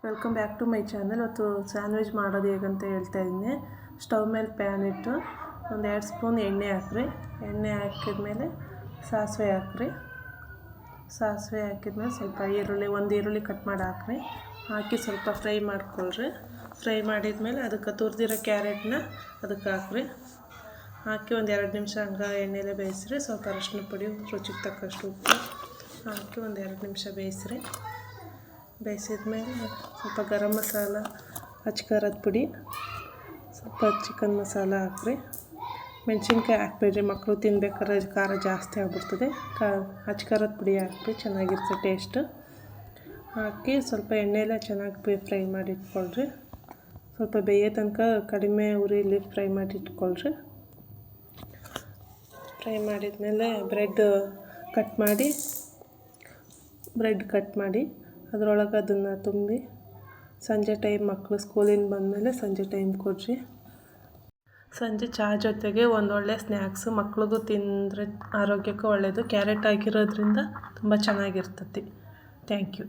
Welcome back to my channel. ಇವತ್ತು sandwich ಮಾಡೋದು ಹೇಗಂತ ಹೇಳ್ತಾ ಇದ್ದೀನಿ. ಸ್ಟವ್ ಮೇಲೆ ಪ್ಯಾನ್ ಇಟ್ಟು ಒಂದು 2 ಸ್ಪೂನ್ ಎಣ್ಣೆ ಹಾಕ್ರಿ. ಎಣ್ಣೆ ಹಾಕಿದ್ಮೇಲೆ ಸಾಸಿವೆ ಹಾಕ್ರಿ. ಸಾಸಿವೆ ಹಾಕಿದ್ಮೇಲೆ ಸ್ವಲ್ಪ ಒಂದು ಈರುಳ್ಳಿ ಕಟ್ ಮಾಡಿ ಹಾಕ್ರಿ. ಹಾಕಿ ಸ್ವಲ್ಪ ಫ್ರೈ ಮಾಡ್ಕೊಳ್ರಿ. ಫ್ರೈ ಮಾಡಿದ್ಮೇಲೆ ಅದಕ್ಕೆ ತುರಿದಿರೋ ಕ್ಯಾರೆಟ್ನ ಅದಕ್ಕೆ ಹಾಕ್ರಿ. ಹಾಕಿ ಒಂದು 2 ನಿಮಿಷ ಹಂಗೆ ಎಣ್ಣೆಲೆ ಬೇಯಿಸ್ರಿ. ಸ್ವಲ್ಪ ಅರಶಿನ ಪುಡಿ, ರುಚಿಗೆ ತಕ್ಕಷ್ಟು ಉಪ್ಪು ಹಾಕಿ ಒಂದು 2 ನಿಮಿಷ ಬೇಯಿಸ್ರಿ. ಬೇಯಿಸಿದ್ಮೇಲೆ ಸ್ವಲ್ಪ ಗರಂ ಮಸಾಲ, ಅಚ್ಕಾರದ ಪುಡಿ, ಸ್ವಲ್ಪ ಚಿಕನ್ ಮಸಾಲ ಹಾಕ್ರಿ. ಮೆಣಸಿನ್ಕಾಯಿ ಹಾಕ್ಬೇಡ್ರಿ, ಮಕ್ಕಳು ತಿನ್ಬೇಕಾದ್ರೆ ಖಾರ ಜಾಸ್ತಿ ಆಗ್ಬಿಡ್ತದೆ. ಅಚ್ಕಾರದ ಪುಡಿ ಹಾಕಿ ಚೆನ್ನಾಗಿರ್ತದೆ ಟೇಸ್ಟು. ಹಾಕಿ ಸ್ವಲ್ಪ ಎಣ್ಣೆಲ್ಲ ಚೆನ್ನಾಗಿ ಫ್ರೈ ಮಾಡಿ ಇಟ್ಕೊಳ್ರಿ. ಸ್ವಲ್ಪ ಬೇಯೋ ತನಕ ಕಡಿಮೆ ಉರಿಲಿ ಫ್ರೈ ಮಾಡಿ ಇಟ್ಕೊಳ್ರಿ. ಫ್ರೈ ಮಾಡಿದ್ಮೇಲೆ ಬ್ರೆಡ್ ಕಟ್ ಮಾಡಿ ಅದರೊಳಗೆ ಅದನ್ನು ತುಂಬಿ ಸಂಜೆ ಟೈಮ್ ಮಕ್ಕಳು ಸ್ಕೂಲಿಂದ ಬಂದಮೇಲೆ ಸಂಜೆ ಟೈಮ್ ಕೊಡ್ರಿ. ಸಂಜೆ ಚಹಾ ಜೊತೆಗೆ ಒಂದೊಳ್ಳೆ ಸ್ನ್ಯಾಕ್ಸು, ಮಕ್ಳಿಗೂ ತಿಂದರೆ ಆರೋಗ್ಯಕ್ಕೂ ಒಳ್ಳೆಯದು. ಕ್ಯಾರೆಟ್ ಹಾಕಿರೋದ್ರಿಂದ ತುಂಬ ಚೆನ್ನಾಗಿರ್ತದೆ. Thank you.